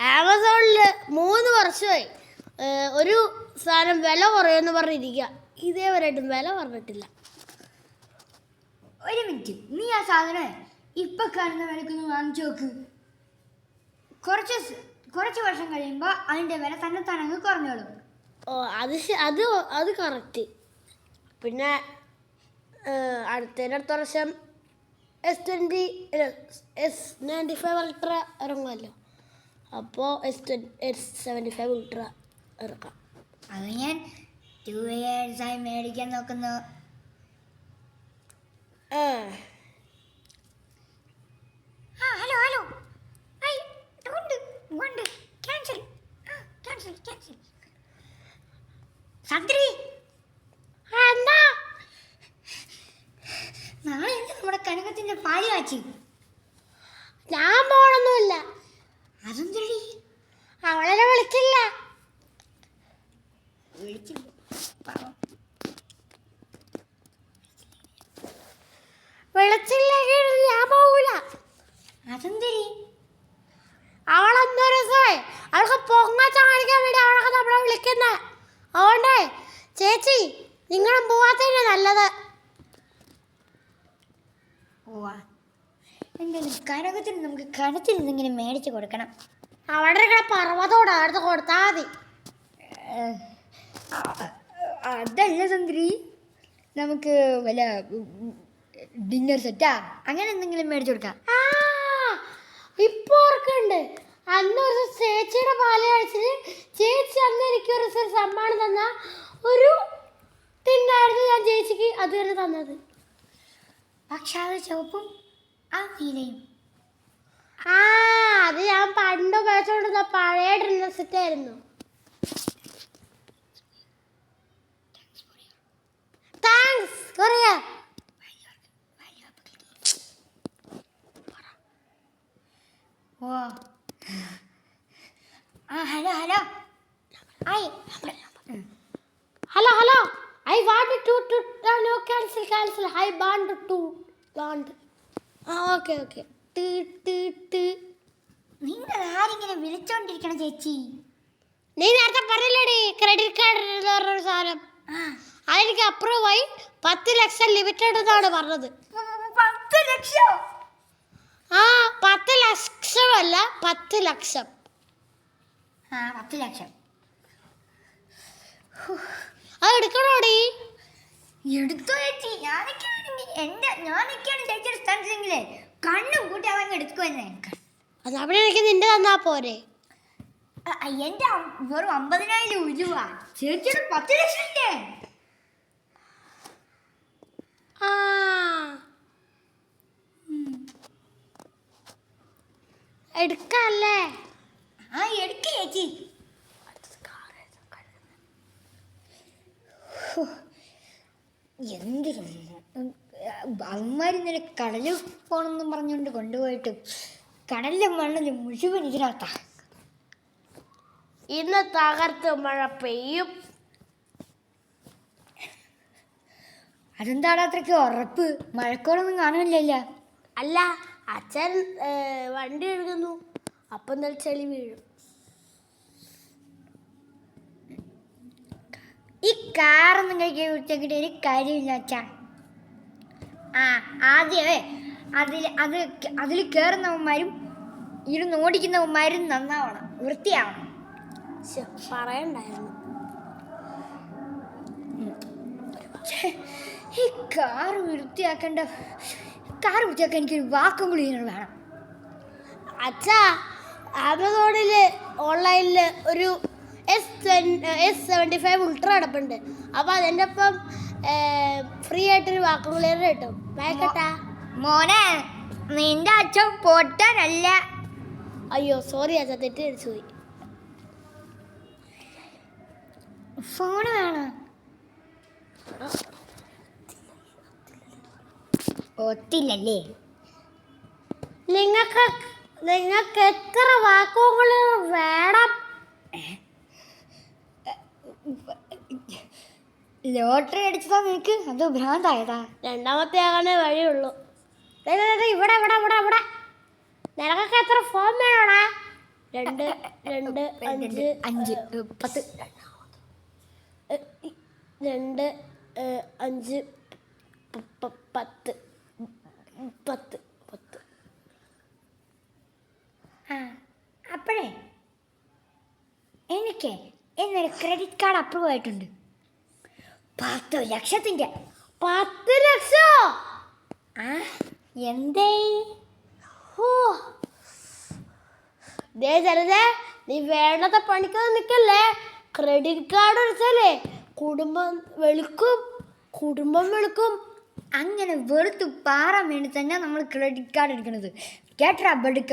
ആമസോണില് 3 വർഷമായി ഒരു സാധനം വില കുറയുമെന്ന് പറഞ്ഞിരിക്കുക. ഇതേവരെയായിട്ടും വില പറഞ്ഞിട്ടില്ല. ഒരു മിനിറ്റ്, നീ ആ സാധനം ഇപ്പൊ കാണുന്ന വിലക്കൊന്ന് വാങ്ങിച്ചു നോക്ക്. കുറച്ച് വർഷം കഴിയുമ്പോൾ അതിന്റെ വില തന്നെ അങ്ങ് കുറഞ്ഞോളും. ഓ അത് കറക്റ്റ്. പിന്നെ അടുത്ത വർഷം S95 അൾട്ര ഇറങ്ങുമല്ലോ. അപ്പോൾ S75 അൾട്ര ഇറക്കാം. അത് ഞാൻ 2 years ആയി മേടിക്കാൻ നോക്കുന്നു. Hello cancel. സന്ദ്രി, നാളെ നമ്മുടെ കനകത്തിന്റെ പാല് കാച്ചി. ഞാൻ പോണൊന്നുമില്ല. അതെന്തടി? അവളെ വിളിച്ചില്ല. വിളിച്ചില്ലെങ്കിൽ ഞാൻ പോകൂല. അതെന്തരി? അവളെന്തോ രസമായി, അവൾക്ക് പൊങ്ങച്ച കാണിക്കാൻ വേണ്ടി അവളൊക്കെ നമ്മളെ വിളിക്കുന്നത്. അതുകൊണ്ടേ ചേച്ചി നിങ്ങളും പോവാത്തന്നെ നല്ലത്. എന്തായാലും കനകത്തിന് നമുക്ക് കനത്തിൽ നിന്നിങ്ങനെ മേടിച്ച് കൊടുക്കണം. അവിടെ പർവ്വതോടെ അടുത്ത് കൊടുത്താൽ മതി. അതല്ല സന്ദ്രി, നമുക്ക് വല്ല ഡിന്നർ സെറ്റാ അങ്ങനെ എന്തെങ്കിലും മേടിച്ചു കൊടുക്കാം. ഇപ്പൊ ഓർക്കുന്നുണ്ട്, അന്നൊരു ചേച്ചിയുടെ പാല് കഴിച്ചിട്ട് ചേച്ചി അന്ന് എനിക്കൊരു സമ്മാനം തന്ന ഒരു തിന്നായിരുന്നു ഞാൻ ചേച്ചിക്ക് അത് തന്നെ തന്നത്. പക്ഷെ അത് ചുവപ്പും ആ നീലയും. അത് ഞാൻ പണ്ട് ഉപയോഗിച്ചോണ്ടിരുന്ന പഴയ ഡിന്നർ സെറ്റ് ആയിരുന്നു. Thanks Korea. Hello I want to no cancel. I want to okay. നിങ്ങൾ ആരിങ്ങനെ വിളിച്ചോണ്ടിരിക്കണം ചേച്ചി? നീ നേരത്തെ പറഞ്ഞില്ലേടി ക്രെഡിറ്റ് കാർഡ് പറഞ്ഞൊരു സാധനം, അതെനിക്ക് അപ്രൂവ് ആയി. 10 ലക്ഷം ലിമിറ്റഡ് എന്നാണ് പറഞ്ഞത്. 10 ലക്ഷം? 10 ലക്ഷമല്ല, 10 ലക്ഷം. 10 ലക്ഷം അത് എടുക്കണോടി? എടുത്തോ ചേച്ചി. ഞാനൊക്കെയാണ് ചേച്ചിയുടെ സ്ഥാനത്തെങ്കിലേ കണ്ണും കൂട്ടി അവൻ എടുക്കുവന്നെ. അത് അവിടെ എനിക്ക് നിന്റെ തന്നാ പോരെ? എന്റെ വെറും 50,000 രൂപ, ചേച്ചിയുടെ 10 ലക്ഷം ഇല്ലേ? എടുക്കല്ലേ? എടുക്ക ചേച്ചി. എന്ത് അവന്മാർ ഇന്നലെ കടലിൽ പോകണമെന്നും പറഞ്ഞുകൊണ്ട് കൊണ്ടുപോയിട്ട് കടലിലും മണ്ണിലും മുഴുവൻ ഇതിനകത്താ. ഇന്ന് തകർത്ത് മഴ പെയ്യും. അതെന്താടാ അത്രയ്ക്ക് ഉറപ്പ്? മഴക്കോളൊന്നും കാണുന്നില്ലല്ലോ. അല്ല, അച്ഛൻ വണ്ടി എടുക്കുന്നു, അപ്പം നല്ല ചെളി വീഴും. ഈ കാറൊന്നും കഴിക്കാൻ വിളിച്ചിട്ട് ഒരു കാര്യമില്ല അച്ഛാ. ആദ്യമേ അതിൽ കയറുന്നവന്മാരും ഇരുന്ന് ഓടിക്കുന്നവന്മാരും നന്നാവണം, വൃത്തിയാവണം. പറയണ്ടായിരുന്നു. ഈ കാറ് വൃത്തിയാക്കാൻ എനിക്കൊരു വാക്കും കൂടി വേണം. അച്ഛാ, ആമസോണിൽ ഓൺലൈനിൽ ഒരു S75 അൾട്ര കിടപ്പുണ്ട്. അപ്പോൾ അതിൻ്റെ ഒപ്പം ഫ്രീ ആയിട്ടൊരു വാക്വം ക്ലീനർ കിട്ടും. വേക്കട്ടാ മോനെ, നിന്റെ അച്ഛൻ പൊട്ടനല്ല. അയ്യോ സോറി അച്ഛാ, തെറ്റിദ്ധരിച്ചു പോയി. ഫോൺ വേണോ? ഒത്തില്ലല്ലേ? നിങ്ങൾക്ക് എത്ര വാക്വം ക്ലീനർ വേണം? ലോട്ടറി അടിച്ചതാ നിനക്ക്? അതോ ഭ്രാന്തായതാ? രണ്ടാമത്തെ ആകാനേ വഴിയുള്ളൂ. ഇവിടെ ഇവിടെ ഇവിടെ ഇവിടെ നിനക്കൊക്കെ എത്ര ഫോം വേണോടാ? 2 2 5 5 10 2 5 10 10 10. ആ അപ്പോഴേ എനിക്ക് എന്നൊരു ക്രെഡിറ്റ് കാർഡ് അപ്രൂവ് ആയിട്ടുണ്ട് 10 ലക്ഷത്തിൻ്റെ. 10 ലക്ഷം? ആ എന്തേ? ഓ ദേ ജലജേ, നീ വേണ്ടത്തെ പണിക്കൊന്നും നിൽക്കല്ലേ. ക്രെഡിറ്റ് കാർഡ് അടിച്ചാലേ കുടുംബം വെളുക്കും. അങ്ങനെ വെറുത്ത് പാറാൻ വേണ്ടി തന്നെ നമ്മൾ ക്രെഡിറ്റ് കാർഡ് എടുക്കുന്നത്. കേട്ടറാ പെടുക്ക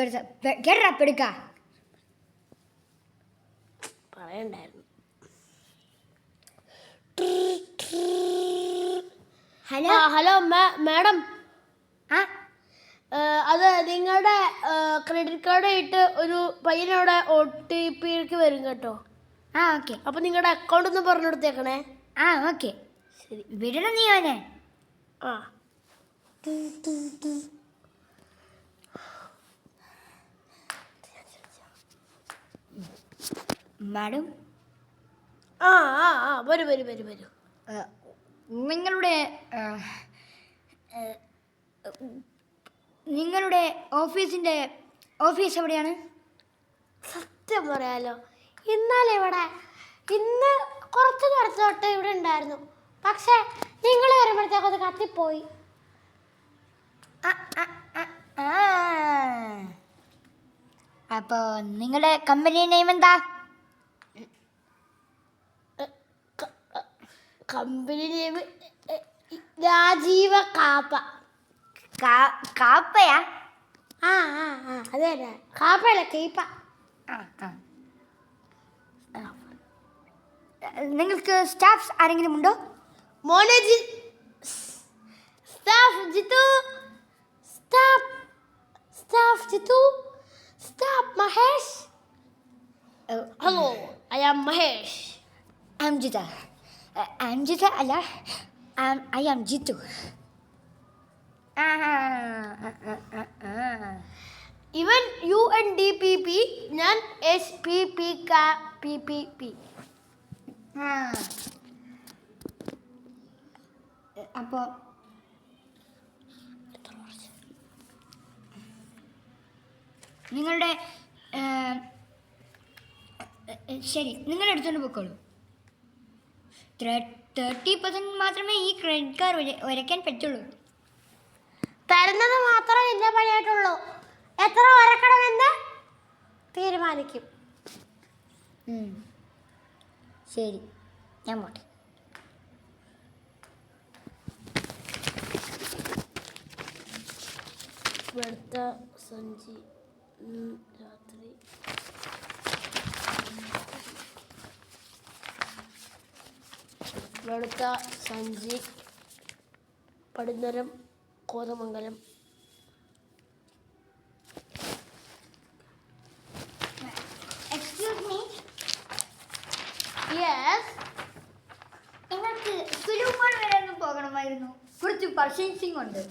പറയണ്ടായിരുന്നു. ഹലോ ഹലോ മാഡം, ആ അത് നിങ്ങളുടെ ക്രെഡിറ്റ് കാർഡ് ഇട്ട് ഒരു പയ്യനവിടെ OTP വരും കേട്ടോ. ആ ഓക്കെ. അപ്പം നിങ്ങളുടെ അക്കൗണ്ട് ഒന്ന് പറഞ്ഞു കൊടുത്തേക്കണേ. ആ ഓക്കെ ശരി. വിടണം നീ അവനെ. ആ മാഡം, ആ ആ ആ വരൂ വരൂ വരൂ വരൂ. നിങ്ങളുടെ ഓഫീസ് എവിടെയാണ്? സത്യം പറയാലോ, ഇന്ന് കുറച്ച് നേരത്തെ തൊട്ട് ഇവിടെ ഉണ്ടായിരുന്നു. പക്ഷേ നിങ്ങൾ വരുമ്പോഴത്തേക്കും അത് കത്തിപ്പോയി. അപ്പോൾ നിങ്ങളുടെ കമ്പനി നെയിം എന്താ? കമ്പനി നെയിം രാജീവ കാപ്പ. കാപ്പയാ? ആ ആ ആ അതെ അതെ, കാപ്പയല്ല കീപ്പ. നിങ്ങൾക്ക് സ്റ്റാഫ്സ് ആരെങ്കിലും ഉണ്ടോ? മോനെ staff Jithu, staff Jithu, staff Mahesh. Hello, I am Mahesh. I am Jitha. അല്ല, ഐ ആം ജിത്തു. ഇവൻ UNDPP, ഞാൻ SPPKPPP. അപ്പോൾ നിങ്ങളുടെ ശരി, നിങ്ങൾ എടുത്തുകൊണ്ട് പോയിക്കോളൂ. 30% മാത്രമേ ഈ ക്രെഡിറ്റ് കാർഡ് വരയ്ക്കാൻ പറ്റുള്ളൂ. തരുന്നത് മാത്രമേ ഇന്ന പണിയായിട്ടുള്ളൂ. എത്ര വരക്കണമെന്ന് തീരുമാനിക്കും. ശരി, ഞാൻ പോട്ടെ. വെളുത്ത സഞ്ചി രാത്രി വെളുത്ത സഞ്ചി പടിഞ്ഞരം കോതമംഗലം. Excuse me. യെസ്, നിങ്ങൾക്ക് സുലൂമോൾ വരെ ഒന്ന് പോകണമായിരുന്നു. കുറച്ച് പർച്ചേസിംഗ് ഉണ്ട്.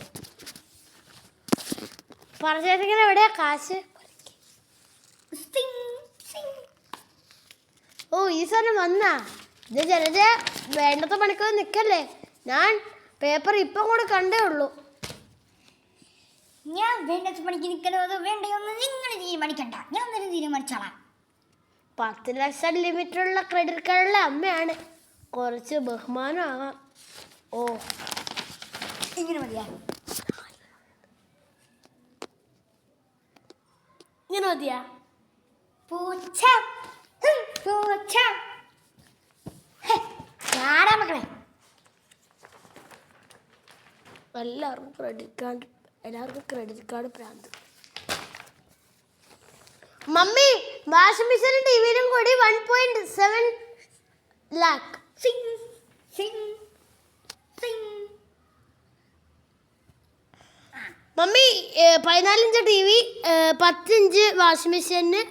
പർച്ചേസിങ്ങിന് എവിടെയാ കാശ്? ഓ ഈ സാധനം വന്നാ? ഇത് ജലജ വേണ്ടത്തെ പണിക്കൊന്നും നിൽക്കല്ലേ. ഞാൻ പേപ്പർ ഇപ്പം കൂടെ കണ്ടേ ഉള്ളൂ. ഞാൻ വേണ്ടത് പണിക്ക് നിൽക്കണോ അതോ വേണ്ടയോന്ന് നിങ്ങൾ തീരുമാനിക്കണ്ട, ഞാൻ തന്നെ തീരുമാനിച്ചോളാം. 10 ലക്ഷം ലിമിറ്റുള്ള ക്രെഡിറ്റ് കാർഡിലെ അമ്മയാണ്. കുറച്ച് ബഹുമാനം ആകാം. ഓ ഇങ്ങനെ മതിയാ? ഇങ്ങനെ മതിയാ? പൂച്ച പൂച്ച. ആരാ മക്കളെ? എല്ലാവർക്കും ക്രെഡിറ്റ് കാർഡ് പ്രാന്ത്. മമ്മി, വാഷിംഗ് മെഷീനും ടിവിയിലും കൂടി 1.7 ലാക്ക്. സിങ് സിങ് സിങ്. Mummy 14 inch TV, 10 inch washing മെഷീന്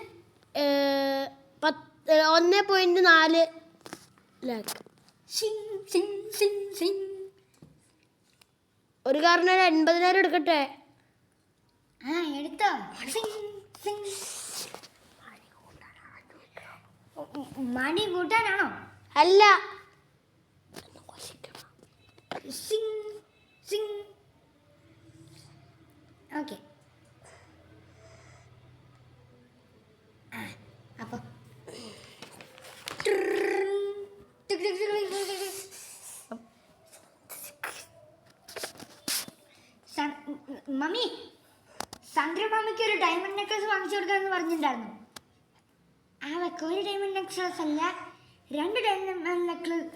1.4 ലാക്ക്. സിങ് സിങ് സിങ് സിങ്. ഒരു കാറിന് 80,000 എടുക്കട്ടെ. ആ എടുത്തോ. സിങ്, സിങ്. മണി കൂട്ടാനാണോ? അല്ല. സിങ്, സിങ്. ഓക്കെ. അപ്പൊ മമ്മി, സന്ദ്ര മമ്മിക്ക് ഒരു ഡയമണ്ട് നെക്ലസ് വാങ്ങിച്ചു കൊടുക്കാമെന്ന് പറഞ്ഞിട്ടുണ്ടായിരുന്നു. അവക്ക് ഒരു ഡയമണ്ട് നെക്ലസ് അല്ല, 2 ഡയമണ്ട് നെക്ലസ്.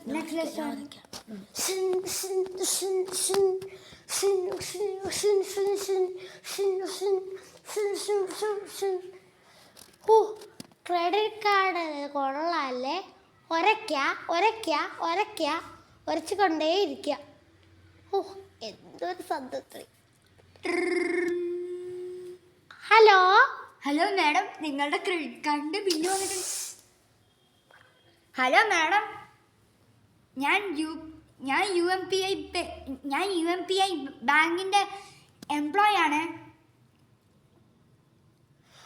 ക്രെഡിറ്റ് കാർഡ് കൊള്ളാല്ലേ. ഒരച്ചു കൊണ്ടേയിരിക്കുക. ഓ, എന്തൊരു സന്തോഷം. ഹലോ ഹലോ മാഡം, നിങ്ങളുടെ ക്രെഡിറ്റ് കാർഡിന്റെ ബില്ല് വന്നിട്ടുണ്ട്. ഹലോ മാഡം, ഞാൻ UMPI ബാങ്കിന്റെ എംപ്ലോയി ആണ്.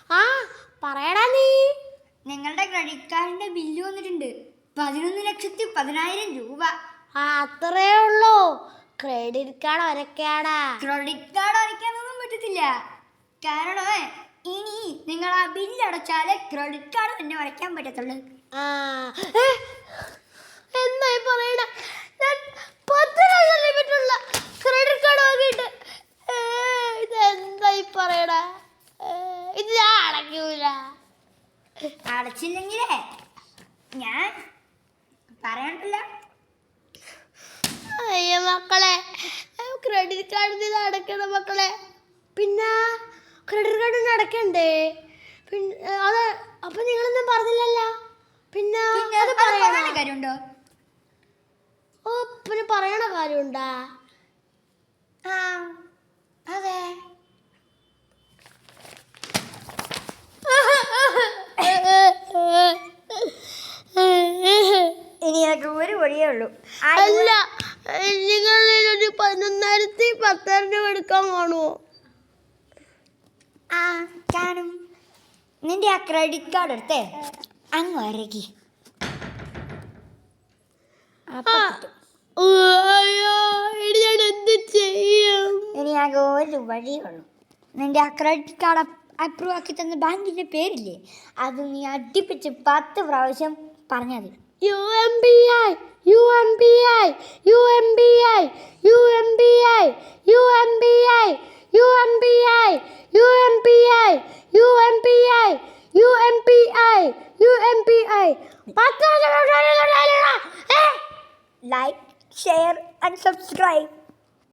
ആ, പറയടാ നീ. നിങ്ങളുടെ ക്രെഡിറ്റ് കാർഡിന്റെ ബില്ല് വന്നിട്ടുണ്ട്, 11,10,000 രൂപ. ആ, അത്രേ ഉള്ളൂ. ക്രെഡിറ്റ് കാർഡ് ഒരക്കാടാ. ക്രെഡിറ്റ് കാർഡ് അടയ്ക്കാനൊന്നും പറ്റത്തില്ല. കാരണം ഇനി നിങ്ങൾ ആ ബില്ല് അടച്ചാലേ ക്രെഡിറ്റ് കാർഡ് തന്നെ അടയ്ക്കാൻ പറ്റത്തുള്ളൂ. എന്തായി പറയണ? ഞാൻ 10 ലക്ഷം ലിമിറ്റുള്ള ക്രെഡിറ്റ് കാർഡ് വാങ്ങിയിട്ട് ഇതെന്തായി പറയണ? ഇത് ഞാൻ അടയ്ക്കൂല. അടച്ചില്ലെങ്കിലേ ഞാൻ പറയണ്ടല്ലോ. അയ്യോ മക്കളെ, ക്രെഡിറ്റ് കാർഡിൽ ഇത് അടയ്ക്കണം മക്കളെ. പിന്നെ ക്രെഡിറ്റ് കാർഡിന് അടയ്ക്കണ്ടേ? പിന്നെ അത് അപ്പൊ നിങ്ങളൊന്നും പറഞ്ഞില്ലല്ലോ. പിന്നെ അത് പറയണ കാര്യമുണ്ടോ? ഓ, പിന്നെ പറയണ കാര്യമുണ്ടാ? ആ, അതെ. ഇനി എനിക്ക് ഒരു വഴിയേ ഉള്ളൂ. അല്ല, നിങ്ങളൊരു 11,10,000 രൂപ എടുക്കാൻ കാണുമോ? ആ, കാണും. നിന്റെ ആ ക്രെഡിറ്റ് കാർഡ് എടുത്തേ അങ്ങ് വരക്കി. എന്ത് ചെയ്യും? ഇനി ആകെ ഒരു വഴിയേ ഉള്ളൂ. നിന്റെ ആ ക്രെഡിറ്റ് കാർഡ് അപ്രൂവ് ആക്കി തന്ന ബാങ്കിന്റെ പേരില്ലേ, അത് നീ അടിപ്പിച്ച് 10 പ്രാവശ്യം പറഞ്ഞാൽ മതി. UMPI, UMPI, UMPI, UMPI, UMPI, UMPI, UMPI, UMPI, UMPI, UMPI. Like, share and subscribe.